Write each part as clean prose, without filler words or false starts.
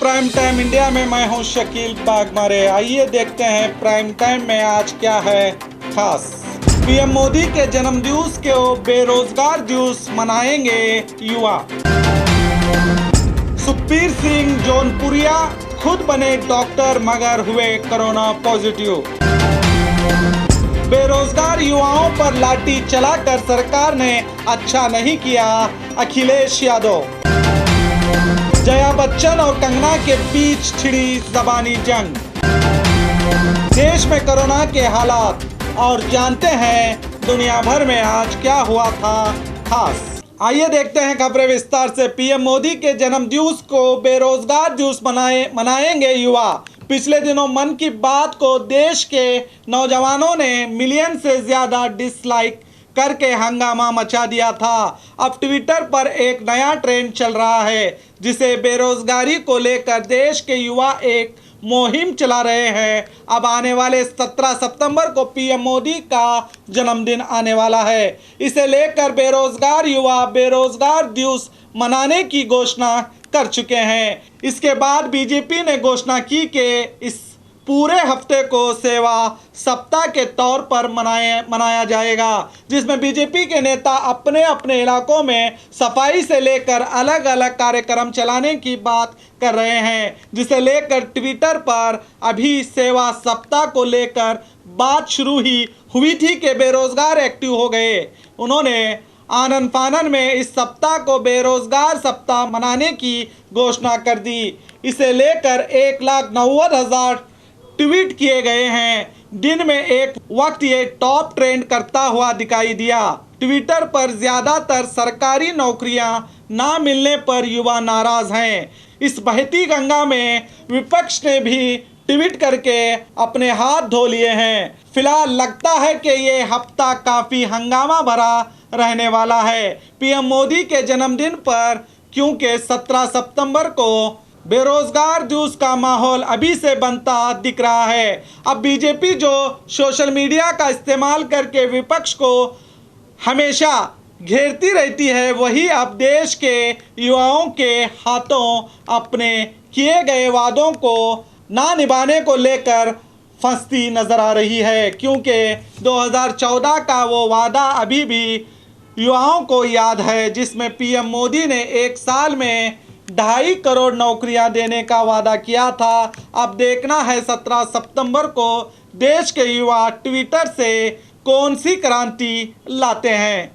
Prime time India में मैं हूं शकील बागमारे। आइए देखते हैं प्राइम टाइम में आज क्या है खास। पीएम मोदी के जन्मदिवस को बेरोजगार दिवस मनाएंगे युवा। सुखबीर सिंह जौनपुरिया खुद बने डॉक्टर मगर हुए कोरोना पॉजिटिव। बेरोजगार युवाओं पर लाठी चलाकर सरकार ने अच्छा नहीं किया, अखिलेश यादव। जया बच्चन और कंगना के बीच छिड़ी जबानी जंग। देश में कोरोना के हालात और जानते हैं दुनिया भर में आज क्या हुआ था खास। आइए देखते हैं खबरें विस्तार से। पीएम मोदी के जन्मदिवस को बेरोजगार दिवस मनाएंगे युवा। पिछले दिनों मन की बात को देश के नौजवानों ने मिलियन से ज्यादा डिसलाइक करके हंगामा मचा दिया था। अब ट्विटर पर एक नया ट्रेंड चल रहा है जिसे बेरोजगारी को लेकर देश के युवा एक मुहिम चला रहे हैं। अब आने वाले 17 सितंबर को पीएम मोदी का जन्मदिन आने वाला है। इसे लेकर बेरोजगार युवा बेरोजगार दिवस मनाने की घोषणा कर चुके हैं। इसके बाद बीजेपी ने घोषणा की कि इस पूरे हफ्ते को सेवा सप्ताह के तौर पर मनाया जाएगा, जिसमें बीजेपी के नेता अपने अपने इलाकों में सफाई से लेकर अलग अलग कार्यक्रम चलाने की बात कर रहे हैं, जिसे लेकर ट्विटर पर अभी सेवा सप्ताह को लेकर बात शुरू ही हुई थी कि बेरोजगार एक्टिव हो गए। उन्होंने आनन फानन में इस सप्ताह को बेरोजगार सप्ताह मनाने की घोषणा कर दी। इसे लेकर 1,90,000 ट्वीट किए गए हैं। दिन में एक वक्त ये टॉप ट्रेंड करता हुआ दिखाई दिया। ट्विटर पर ज्यादातर सरकारी नौकरियां ना मिलने पर युवा नाराज हैं। इस बहती गंगा में विपक्ष ने भी ट्वीट करके अपने हाथ धो लिए हैं। फिलहाल लगता है कि ये हफ्ता काफी हंगामा भरा रहने वाला है पीएम मोदी के जन्मदिन पर, क्योंकि 17 सितंबर को बेरोजगार दिवस का माहौल अभी से बनता दिख रहा है। अब बीजेपी जो सोशल मीडिया का इस्तेमाल करके विपक्ष को हमेशा घेरती रहती है, वही अब देश के युवाओं के हाथों अपने किए गए वादों को ना निभाने को लेकर फंसती नजर आ रही है, क्योंकि 2014 का वो वादा अभी भी युवाओं को याद है, जिसमें पीएम मोदी ने एक साल में 2.5 करोड़ नौकरियां देने का वादा किया था। अब देखना है 17 सितंबर को देश के युवा ट्विटर से कौन सी क्रांति लाते हैं।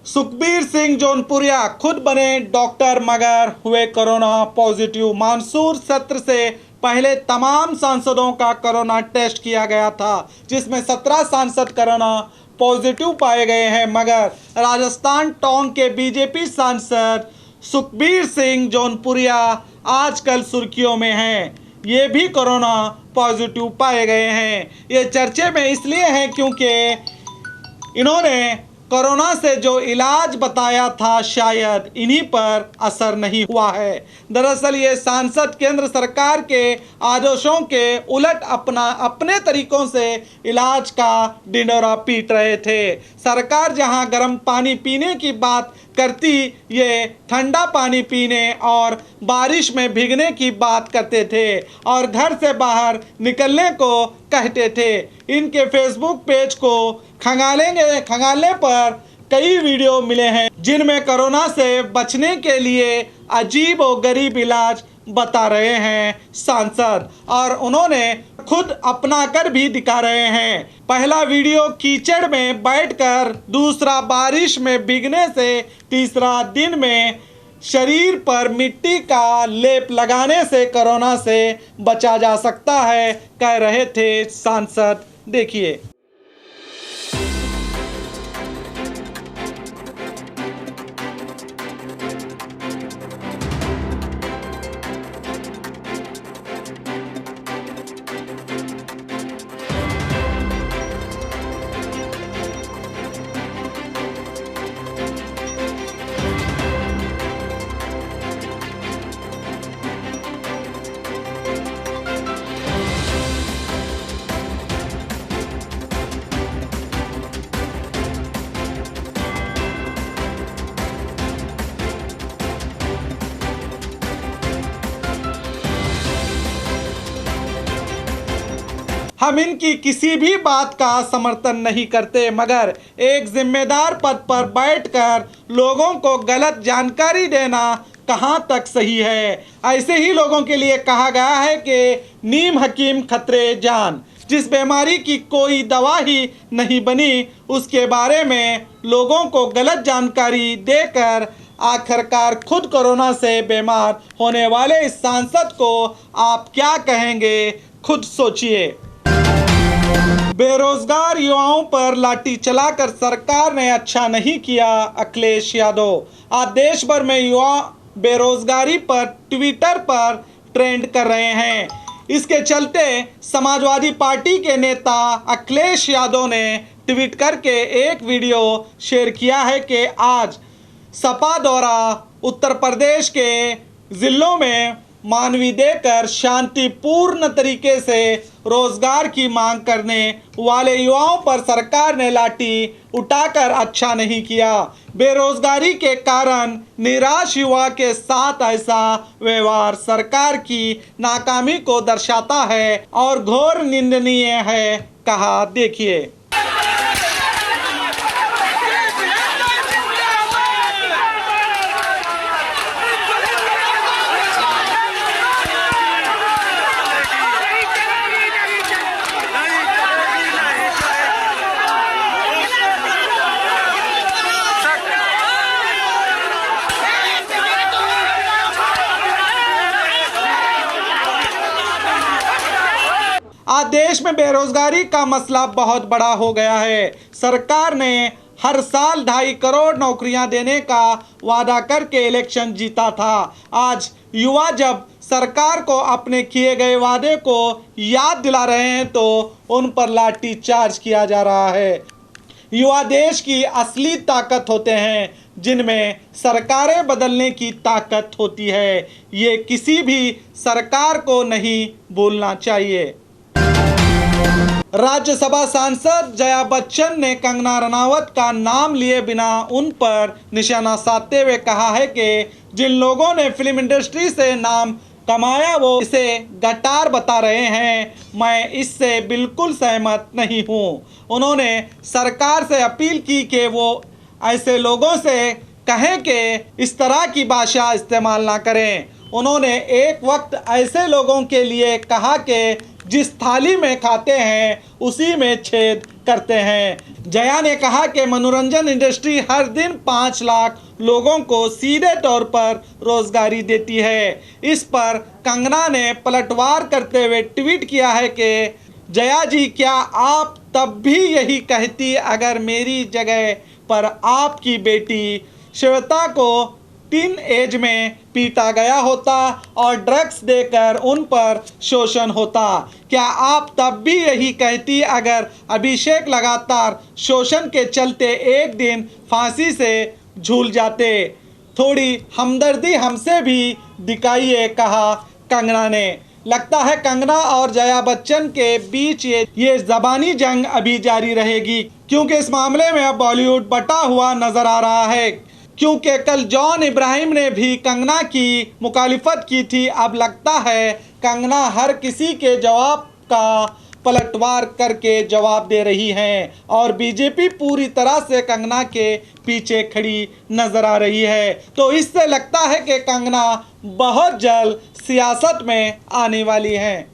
सुखबीर सिंह जौनपुरिया खुद बने डॉक्टर मगर हुए कोरोना पॉजिटिव। मानसून सत्र से पहले तमाम सांसदों का कोरोना टेस्ट किया गया था, जिसमें 17 सांसद कोरोना पॉजिटिव पाए गए हैं, मगर राजस्थान टोंक के बीजेपी सांसद सुखबीर सिंह जौनपुरिया आजकल सुर्खियों में हैं। ये भी कोरोना पॉजिटिव पाए गए हैं। ये चर्चे में इसलिए हैं क्योंकि इन्होंने कोरोना से जो इलाज बताया था शायद इन्हीं पर असर नहीं हुआ है। दरअसल ये सांसद केंद्र सरकार के आदेशों के उलट अपने तरीकों से इलाज का ढिंढोरा पीट रहे थे। सरकार जहां गर्म पानी पीने की बात करती, ये ठंडा पानी पीने और बारिश में भीगने की बात करते थे और घर से बाहर निकलने को कहते थे। इनके फेसबुक पेज को खंगालने पर कई वीडियो मिले हैं जिनमें कोरोना से बचने के लिए अजीब और गरीब इलाज बता रहे हैं सांसद, और उन्होंने खुद अपना कर भी दिखा रहे हैं। पहला वीडियो कीचड़ में बैठकर, दूसरा बारिश में भीगने से, तीसरा दिन में शरीर पर मिट्टी का लेप लगाने से कोरोना से बचा जा सकता है, कह रहे थे सांसद। देखिए। हम इनकी किसी भी बात का समर्थन नहीं करते, मगर एक जिम्मेदार पद पर बैठकर लोगों को गलत जानकारी देना कहां तक सही है। ऐसे ही लोगों के लिए कहा गया है कि नीम हकीम खतरे जान। जिस बीमारी की कोई दवा ही नहीं बनी, उसके बारे में लोगों को गलत जानकारी देकर आखिरकार खुद कोरोना से बीमार होने वाले इस सांसद को आप क्या कहेंगे, खुद सोचिए। बेरोजगार युवाओं पर लाठी चलाकर सरकार ने अच्छा नहीं किया, अखिलेश यादव। आज देश भर में युवा बेरोजगारी पर ट्विटर पर ट्रेंड कर रहे हैं। इसके चलते समाजवादी पार्टी के नेता अखिलेश यादव ने ट्वीट करके एक वीडियो शेयर किया है कि आज सपा द्वारा उत्तर प्रदेश के जिलों में मानवी देकर शांतिपूर्ण तरीके से रोजगार की मांग करने वाले युवाओं पर सरकार ने लाठी उठाकर अच्छा नहीं किया। बेरोजगारी के कारण निराश युवा के साथ ऐसा व्यवहार सरकार की नाकामी को दर्शाता है और घोर निंदनीय है, कहा। देखिए। आज देश में बेरोजगारी का मसला बहुत बड़ा हो गया है। सरकार ने हर साल 2.5 करोड़ नौकरियां देने का वादा करके इलेक्शन जीता था। आज युवा जब सरकार को अपने किए गए वादे को याद दिला रहे हैं तो उन पर लाठी चार्ज किया जा रहा है। युवा देश की असली ताकत होते हैं, जिनमें सरकारें बदलने की ताकत होती है। ये किसी भी सरकार को नहीं भूलना चाहिए। राज्यसभा सांसद जया बच्चन ने कंगना रनावत का नाम लिए बिना उन पर निशाना साधते हुए कहा है कि जिन लोगों ने फिल्म इंडस्ट्री से नाम कमाया वो इसे गटार बता रहे हैं। मैं इससे बिल्कुल सहमत नहीं हूं। उन्होंने सरकार से अपील की कि वो ऐसे लोगों से कहें कि इस तरह की भाषा इस्तेमाल ना करें। उन्होंने एक वक्त ऐसे लोगों के लिए कहा कि जिस थाली में खाते हैं उसी में छेद करते हैं। जया ने कहा कि मनोरंजन इंडस्ट्री हर दिन 5 लाख लोगों को सीधे तौर पर रोजगारी देती है। इस पर कंगना ने पलटवार करते हुए ट्वीट किया है कि जया जी, क्या आप तब भी यही कहती अगर मेरी जगह पर आपकी बेटी श्वेता को टीन एज में पीटा गया होता और ड्रग्स देकर उन पर शोषण होता? क्या आप तब भी यही कहती अगर अभिषेक लगातार शोषण के चलते एक दिन फांसी से झूल जाते? थोड़ी हमदर्दी हमसे भी दिखाइए, कहा कंगना ने। लगता है कंगना और जया बच्चन के बीच ये ज़बानी जंग अभी जारी रहेगी, क्योंकि इस मामले में अब बॉलीवुड बटा हुआ नजर आ रहा है। क्योंकि कल जॉन इब्राहिम ने भी कंगना की मुखालिफत की थी। अब लगता है कंगना हर किसी के जवाब का पलटवार करके जवाब दे रही हैं और बीजेपी पूरी तरह से कंगना के पीछे खड़ी नजर आ रही है। तो इससे लगता है कि कंगना बहुत जल्द सियासत में आने वाली हैं।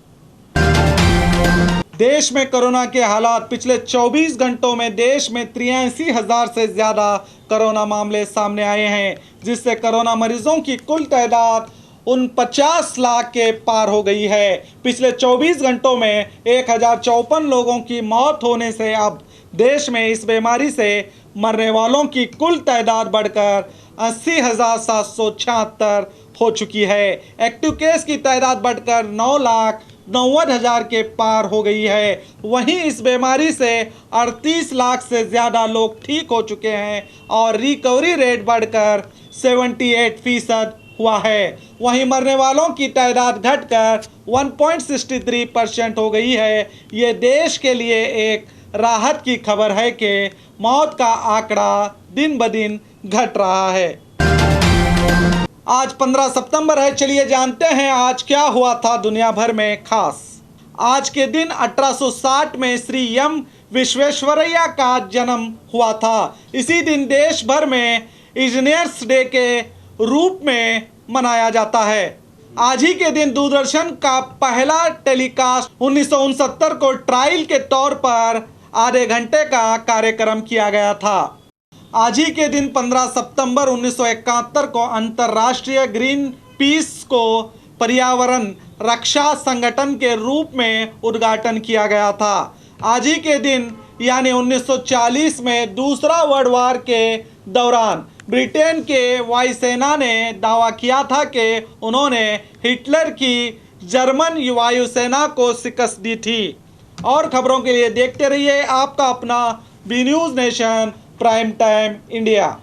देश में कोरोना के हालात। पिछले 24 घंटों में देश में 83,000 से ज़्यादा कोरोना मामले सामने आए हैं, जिससे कोरोना मरीजों की कुल तादाद 49 लाख के पार हो गई है। पिछले 24 घंटों में 1054 लोगों की मौत होने से अब देश में इस बीमारी से मरने वालों की कुल तादाद बढ़कर 80,776 हो चुकी है। एक्टिव केस की तादाद बढ़कर 9,90,000 के पार हो गई है। वहीं इस बीमारी से 38 लाख से ज़्यादा लोग ठीक हो चुके हैं और रिकवरी रेट बढ़कर 78% हुआ है। वहीं मरने वालों की तादाद घटकर 1.63% हो गई है। ये देश के लिए एक राहत की खबर है कि मौत का आंकड़ा दिन ब दिन घट रहा है। आज 15 सितंबर है। चलिए जानते हैं आज क्या हुआ था दुनिया भर में खास। आज के दिन 1860 में श्री एम विश्वेश्वरैया का जन्म हुआ था। इसी दिन देश भर में इंजीनियर्स डे के रूप में मनाया जाता है। आज ही के दिन दूरदर्शन का पहला टेलीकास्ट 1969 को ट्रायल के तौर पर आधे घंटे का कार्यक्रम किया गया था। आज ही के दिन 15 सितंबर 1971 को अंतर्राष्ट्रीय ग्रीन पीस को पर्यावरण रक्षा संगठन के रूप में उद्घाटन किया गया था। आज ही के दिन यानी 1940 में दूसरा वर्ल्ड वार के दौरान ब्रिटेन के वायुसेना ने दावा किया था कि उन्होंने हिटलर की जर्मन वायुसेना को शिकस्त दी थी। और खबरों के लिए देखते रहिए आपका अपना B News Nation prime time India.